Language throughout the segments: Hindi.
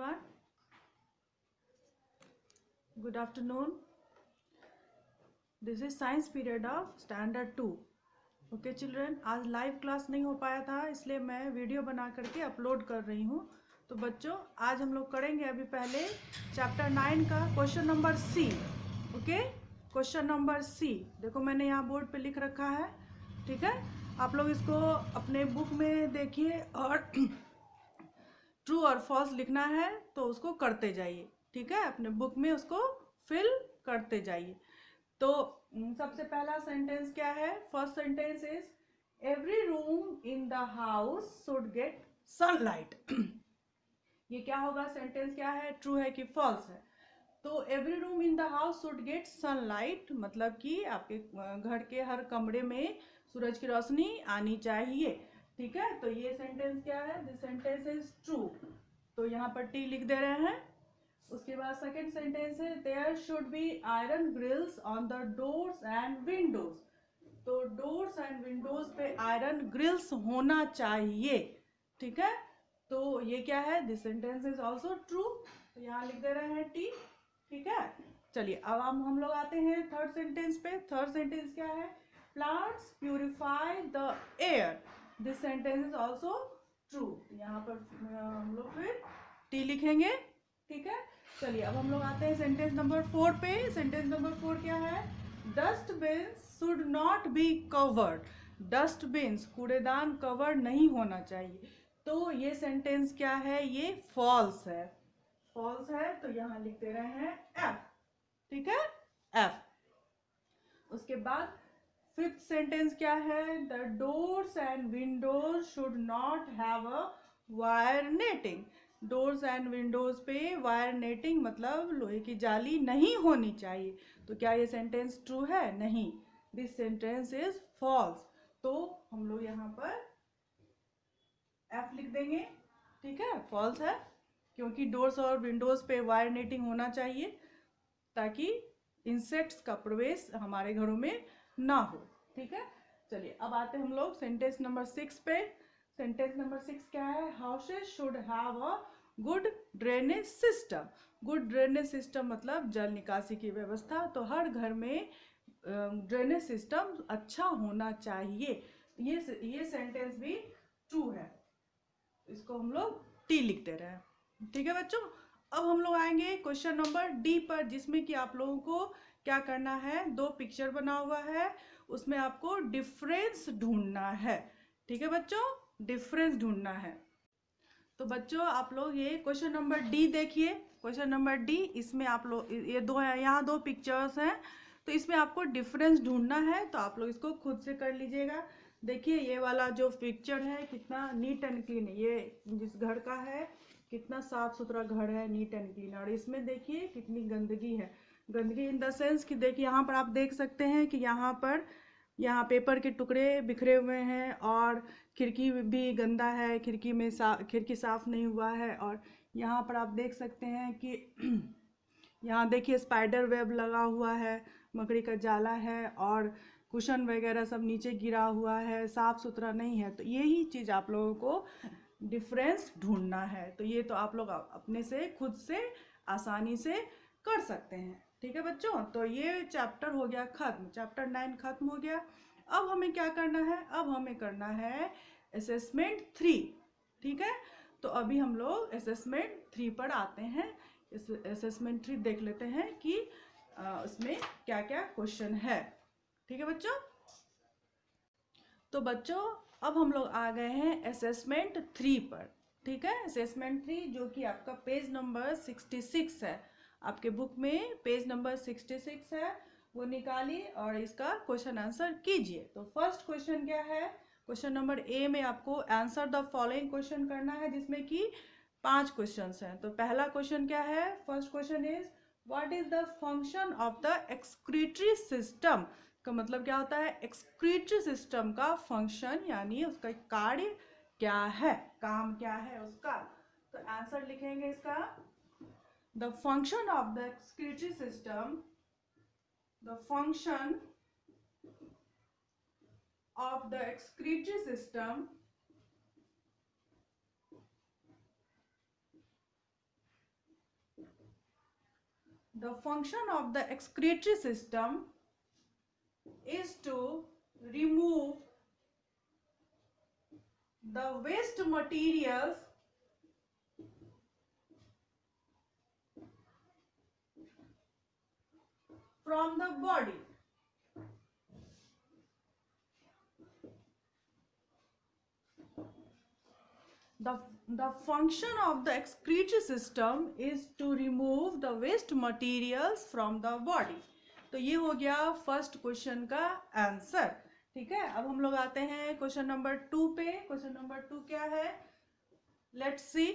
everyone. Good afternoon. This is science period of standard 2. Okay children, आज लाइव क्लास नहीं हो पाया था इसलिए मैं वीडियो बना करके अपलोड कर रही हूँ। तो बच्चों आज हम लोग करेंगे अभी पहले चैप्टर 9 का question number C. Okay, question number C देखो मैंने यहाँ बोर्ड पे लिख रखा है। ठीक है, आप लोग इसको अपने बुक में देखिए और ट्रू और फॉल्स लिखना है तो उसको करते जाइए। ठीक है, अपने बुक में उसको फिल करते जाइए। तो सबसे पहला सेंटेंस क्या है? First sentence is every room in the house should get sunlight. ये क्या होगा? सेंटेंस क्या है? ट्रू है कि फॉल्स है? तो every room in the house should get sunlight मतलब कि आपके घर के हर कमरे में सूरज की रोशनी आनी चाहिए। ठीक है, तो ये सेंटेंस क्या है? दिस सेंटेंस इज ट्रू, तो यहाँ पर टी लिख दे रहे हैं। उसके बाद सेकंड सेंटेंस है there should be iron grills on the doors and windows. तो डोर्स एंड विंडोज पे आयरन ग्रिल्स होना चाहिए। ठीक है, तो ये क्या है? This sentence is also true, तो यहाँ लिख दे रहे हैं टी। ठीक है, चलिए अब हम लोग आते हैं थर्ड सेंटेंस पे। थर्ड सेंटेंस क्या है? Plants purify the air. This sentence is also true, यहाँ पर हम लोग फिर टी लिखेंगे। ठीक है, चलिए अब हम लोग आते हैं सेंटेंस नंबर 4 पे। सेंटेंस नंबर 4 क्या है? Dustbins should not be covered. Dustbins कूड़ेदान कवर नहीं होना चाहिए। तो ये सेंटेंस क्या है? ये फॉल्स है। फॉल्स है तो यहाँ लिख दे रहे हैं एफ। ठीक है, एफ। उसके बाद फिफ्थ सेंटेंस क्या है? The doors and Windows should not have a wire netting. Doors and windows पे वायर नेटिंग मतलब लोहे की जाली नहीं होनी चाहिए। तो क्या ये सेंटेंस ट्रू है? नहीं, दिस सेंटेंस इज फॉल्स। तो हम लोग यहाँ पर एफ लिख देंगे। ठीक है, फॉल्स है क्योंकि डोर्स और विंडोज पे वायर नेटिंग होना चाहिए ताकि इंसेक्ट्स का प्रवेश हमारे घरों में ना हो। ठीक है, चलिए अब आते हैं हम लोग सेंटेंस नंबर 6 पे। सेंटेंस नंबर 6 क्या है? Houses should have a good drainage system. Good drainage system मतलब जल निकासी की व्यवस्था। तो हर घर में ड्रेनेज सिस्टम अच्छा होना चाहिए। ये सेंटेंस भी ट्रू है, इसको हम लोग टी लिख दे रहे हैं। ठीक है बच्चों, अब हम लोग आएंगे क्वेश्चन नंबर डी पर, जिसमें कि आप लोगों को क्या करना है? दो पिक्चर बना हुआ है, उसमें आपको डिफरेंस ढूंढना है। ठीक है बच्चों, डिफरेंस ढूंढना है। तो बच्चों आप लोग ये क्वेश्चन नंबर डी देखिए। क्वेश्चन नंबर डी, इसमें आप लोग ये दो है, यहाँ दो पिक्चर्स हैं, तो इसमें आपको डिफरेंस ढूंढना है। तो आप लोग इसको खुद से कर लीजिएगा। देखिए ये वाला जो पिक्चर है कितना नीट एंड क्लीन है, ये जिस घर का है कितना साफ सुथरा घर है, नीट एंड क्लीन। और इसमें देखिए कितनी गंदगी है। गंदगी इन द सेंस कि देखिए यहाँ पर आप देख सकते हैं कि यहाँ पेपर के टुकड़े बिखरे हुए हैं और खिड़की भी गंदा है, खिड़की में खिड़की साफ नहीं हुआ है। और यहाँ पर आप देख सकते हैं कि यहाँ देखिए स्पाइडर वेब लगा हुआ है, मकड़ी का जाला है और कुशन वगैरह सब नीचे गिरा हुआ है, साफ सुथरा नहीं है। तो यही चीज़ आप लोगों को डिफरेंस ढूंढना है। तो ये तो आप लोग अपने से खुद से आसानी से कर सकते हैं। ठीक है बच्चों, तो ये चैप्टर हो गया खत्म, चैप्टर 9 खत्म हो गया। अब हमें क्या करना है? अब हमें करना है असेसमेंट 3। ठीक है, तो अभी हम लोग असेसमेंट 3 पर आते हैं। इस असेसमेंट 3 देख लेते हैं कि उसमें क्या क्या क्वेश्चन है। ठीक है बच्चों, तो बच्चों अब हम लोग आ गए हैं असेसमेंट 3 पर। ठीक है, असेसमेंट 3 जो कि आपका पेज नंबर 66 है। आपके बुक में पेज नंबर 66 है, वो निकालिए और इसका क्वेश्चन आंसर कीजिए। तो फर्स्ट क्वेश्चन क्या है? क्वेश्चन नंबर ए में आपको आंसर द फॉलोइंग क्वेश्चन करना है, जिसमें कि 5 क्वेश्चंस हैं। तो पहला क्वेश्चन क्या है? First question is what is the function of the excretory system. का मतलब क्या होता है? एक्सक्रीटरी सिस्टम का फंक्शन यानी उसका कार्य क्या है, काम क्या है उसका। तो आंसर लिखेंगे इसका, the function of the excretory system, the function of the excretory system The function of the excretory system is to remove the waste materials from the body. The function of the excretory system is to remove the waste materials from the body. तो ये हो गया फर्स्ट क्वेश्चन का आंसर। ठीक है, अब हम लोग आते हैं क्वेश्चन नंबर 2 पे। क्वेश्चन नंबर 2 क्या है, let's see.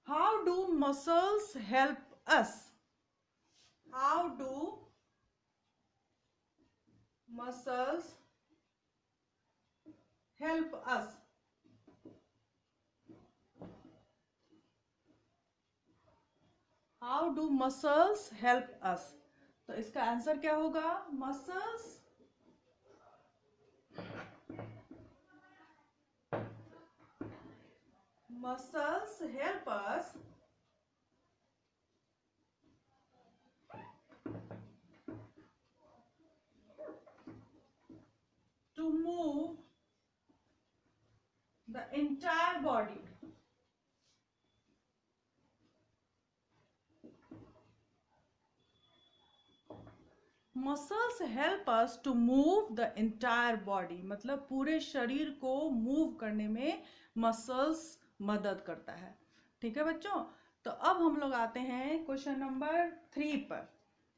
How do muscles help us? How do muscles help us? How do muscles help us? तो इसका आंसर क्या होगा? Muscles help us to move the entire body. Muscles help us to move the entire body, मतलब पूरे शरीर को मूव करने में मसल्स मदद करता है। ठीक है बच्चों, तो अब हम लोग आते हैं क्वेश्चन नंबर 3 पर।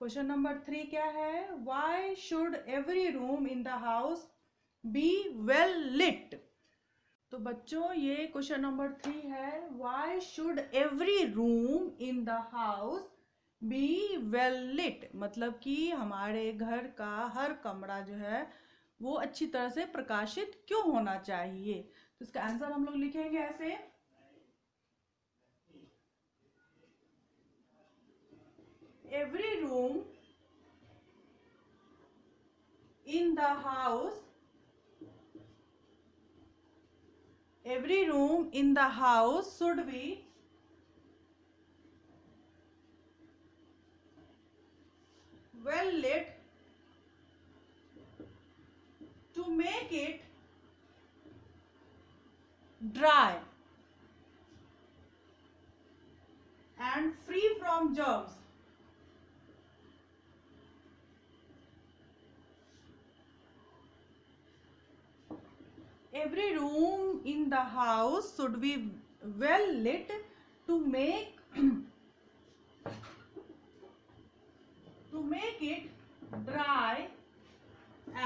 क्वेश्चन नंबर 3 क्या है? Why should every room in the house be well lit? तो बच्चों ये क्वेश्चन नंबर 3 है। Why should every room in the house be well lit? मतलब कि हमारे घर का हर कमरा जो है वो अच्छी तरह से प्रकाशित क्यों होना चाहिए? तो इसका आंसर हम लोग लिखेंगे ऐसे। Every room in the house, every room in the house should be well lit to make it dry and free from germs. Every room in the house should be well lit to make it dry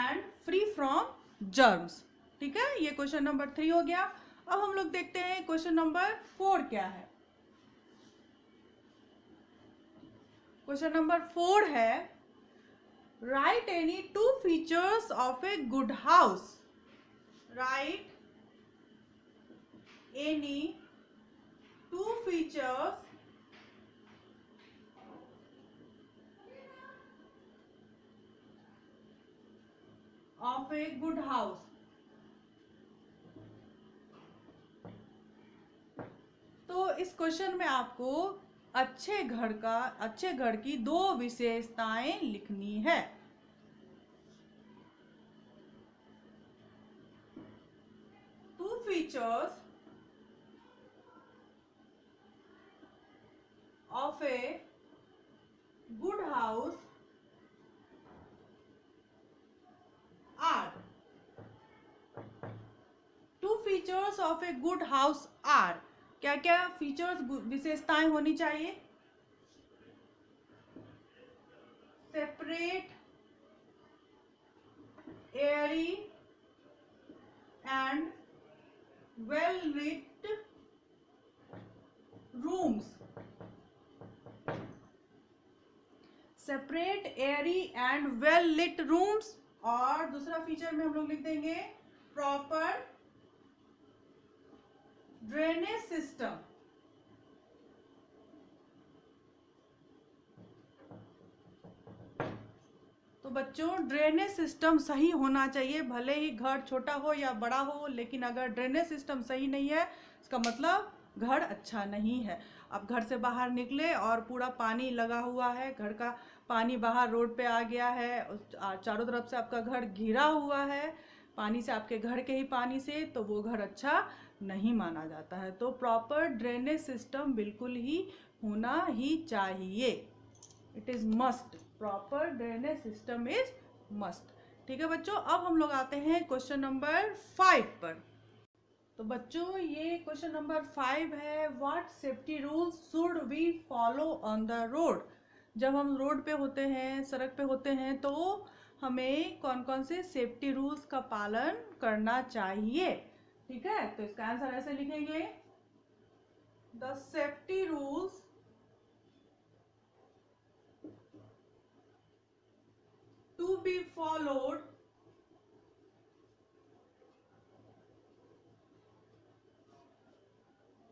and free from germs. ठीक है, ये क्वेश्चन नंबर 3 हो गया। अब हम लोग देखते हैं क्वेश्चन नंबर 4 क्या है। क्वेश्चन नंबर 4 है, right any 2 features of a good house. Write any 2 features of a good house. तो इस क्वेश्चन में आपको अच्छे घर की 2 विशेषताएं लिखनी है। Features of a good house are, 2 features of a good house are, क्या क्या फीचर्स विशेषताएं होनी चाहिए? Separate, Airy and well lit rooms. Separate, airy and well lit rooms। और दूसरा फीचर में हम लोग लिख देंगे प्रॉपर ड्रेनेज सिस्टम। तो बच्चों ड्रेनेज सिस्टम सही होना चाहिए, भले ही घर छोटा हो या बड़ा हो, लेकिन अगर ड्रेनेज सिस्टम सही नहीं है इसका मतलब घर अच्छा नहीं है। आप घर से बाहर निकले और पूरा पानी लगा हुआ है, घर का पानी बाहर रोड पे आ गया है, चारों तरफ से आपका घर घिरा हुआ है पानी से, आपके घर के ही पानी से, तो वो घर अच्छा नहीं माना जाता है। तो प्रॉपर ड्रेनेज सिस्टम बिल्कुल ही होना ही चाहिए। It is must, proper drainage system is must. ठीक है बच्चों, अब हम लोग आते हैं क्वेश्चन नंबर 5 पर। तो बच्चों ये क्वेश्चन नंबर 5 है, what safety rules should we follow on the road. जब हम रोड पे होते हैं, सड़क पे होते हैं, तो हमें कौन कौन से सेफ्टी रूल्स का पालन करना चाहिए। ठीक है, तो इसका आंसर ऐसे लिखेंगे, the safety rules to be followed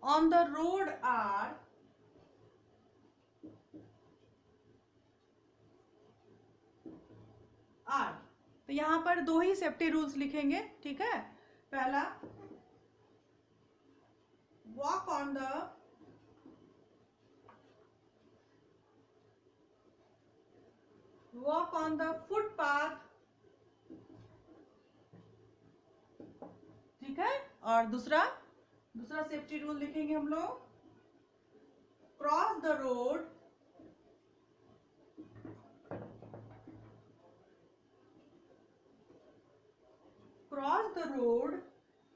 on the road are तो यहाँ पर दो ही सेफ्टी रूल्स लिखेंगे। ठीक है, पहला, वॉक ऑन द फुटपाथ। ठीक है, और दूसरा सेफ्टी रूल लिखेंगे हम लोग, cross the road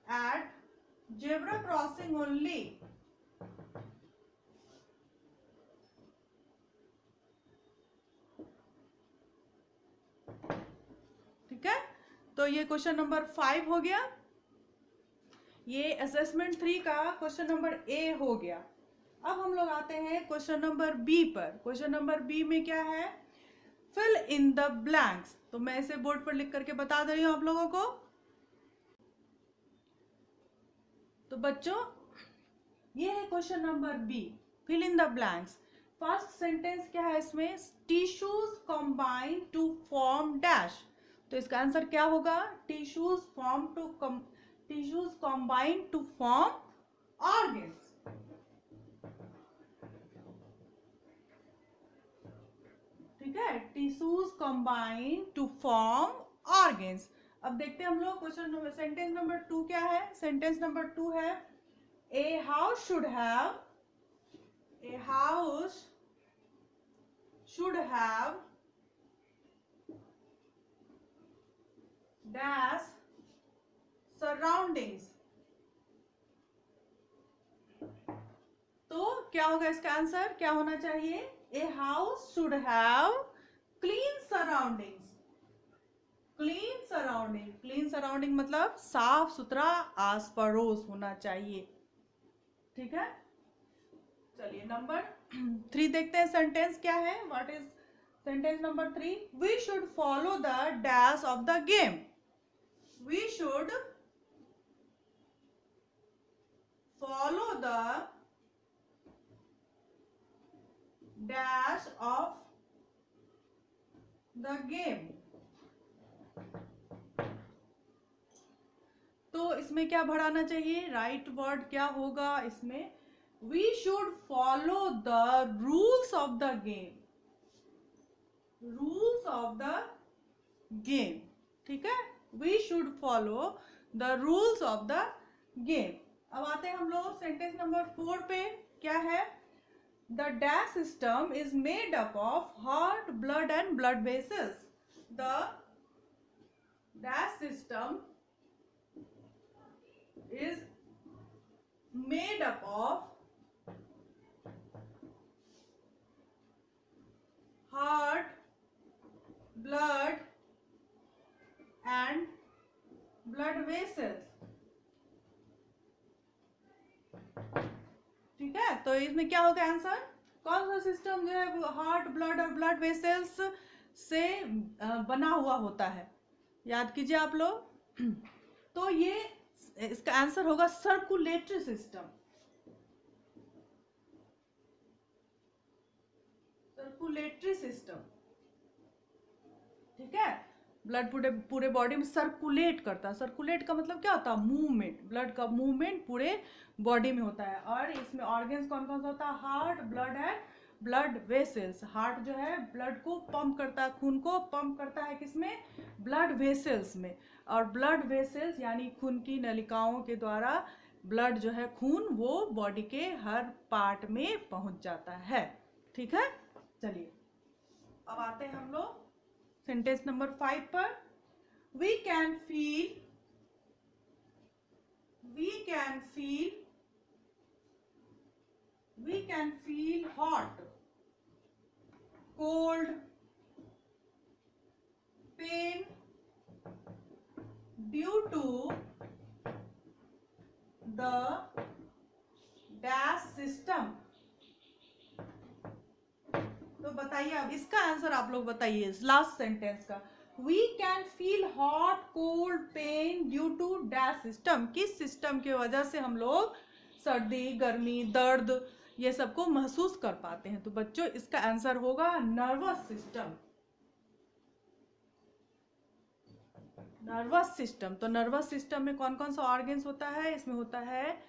at zebra crossing only. ठीक है, तो ये क्वेश्चन नंबर 5 हो गया। ये असेसमेंट 3 का क्वेश्चन नंबर ए हो गया। अब हम लोग आते हैं क्वेश्चन नंबर बी पर। क्वेश्चन नंबर बी में क्या है, फिल इन द ब्लैंक्स। तो मैं इसे बोर्ड पर लिख करके बता दे रही हूं आप लोगों को। तो बच्चों ये है question number B, fill in the blanks. First sentence क्या है इसमें, tissues combine to form dash. तो इसका आंसर क्या होगा, tissues combine to form organs. ठीक है, tissues combine to form organs. अब देखते हैं हम लोग क्वेश्चन नंबर, सेंटेंस नंबर 2 क्या है। सेंटेंस नंबर 2 है, a house should have dash surroundings. तो क्या होगा इसका आंसर, क्या होना चाहिए, a house should have clean surroundings. Clean surrounding मतलब साफ सुथरा आस पड़ोस होना चाहिए। ठीक है, चलिए नंबर 3 देखते हैं, सेंटेंस क्या है, what is sentence number 3, we should follow the dash of the game. We should follow the dash of the game. तो इसमें क्या बढ़ाना चाहिए, राइट वर्ड क्या होगा इसमें, we should follow the rules of the game. Rules of the game. ठीक है, we should follow the rules of the game. अब आते हैं हम लोग सेंटेंस नंबर 4 पे, क्या है, the dash system is made up of heart, blood and blood vessels. The dash system is made up of heart, blood and blood vessels। ठीक है, तो इसमें क्या होगा आंसर, कौन सा सिस्टम जो है हार्ट, ब्लड और ब्लड वेसल्स से बना हुआ होता है, याद कीजिए आप लोग। तो ये इसका आंसर होगा सर्कुलेटरी सिस्टम। Circulatory system. ठीक है, ब्लड पूरे पूरे बॉडी में सर्कुलेट करता है। सर्कुलेट का मतलब क्या होता है? मूवमेंट। ब्लड का मूवमेंट पूरे बॉडी में होता है। और इसमें ऑर्गन्स कौन कौन सा होता है? Heart, blood and blood vessels. Heart जो है ब्लड को पंप करता है, खून को पंप करता है किसमें? ब्लड वेसल्स में। और ब्लड वेसल्स यानी खून की नलिकाओं के द्वारा ब्लड जो है, खून, वो बॉडी के हर पार्ट में पहुंच जाता है। ठीक है, चलिए अब आते हैं हम लोग सेंटेंस नंबर 5 पर। We can feel hot, cold, pain due to the dash system. तो बताइए अब इसका आंसर आप लोग बताइए लास्ट सेंटेंस का। We can feel hot, cold, pain due to dash system. किस सिस्टम की वजह से हम लोग सर्दी, गर्मी, दर्द ये सबको महसूस कर पाते हैं? तो बच्चों इसका आंसर होगा नर्वस सिस्टम। Nervous system. तो नर्वस सिस्टम में कौन कौन सा ऑर्गन्स होता है? इसमें होता है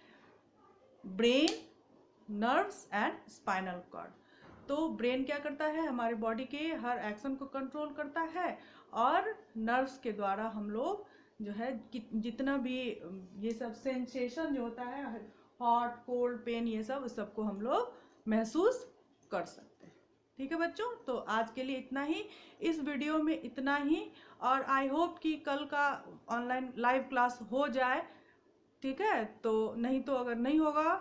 brain, nerves and spinal cord. तो ब्रेन क्या करता है? हमारे बॉडी के हर एक्शन को कंट्रोल करता है। और नर्व्स के द्वारा हम लोग जो है जितना भी ये सब सेंसेशन जो होता है, हॉट, कोल्ड, पेन, ये सब, उस सबको हम लोग महसूस कर सकते हैं। ठीक है बच्चों, तो आज के लिए इतना ही, इस वीडियो में इतना ही। और आई होप कि कल का ऑनलाइन लाइव क्लास हो जाए। ठीक है, तो नहीं तो अगर नहीं होगा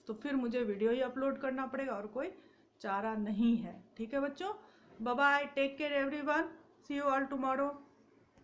तो फिर मुझे वीडियो ही अपलोड करना पड़ेगा, और कोई चारा नहीं है। ठीक है बच्चों, bye bye, take care everyone, see you all tomorrow.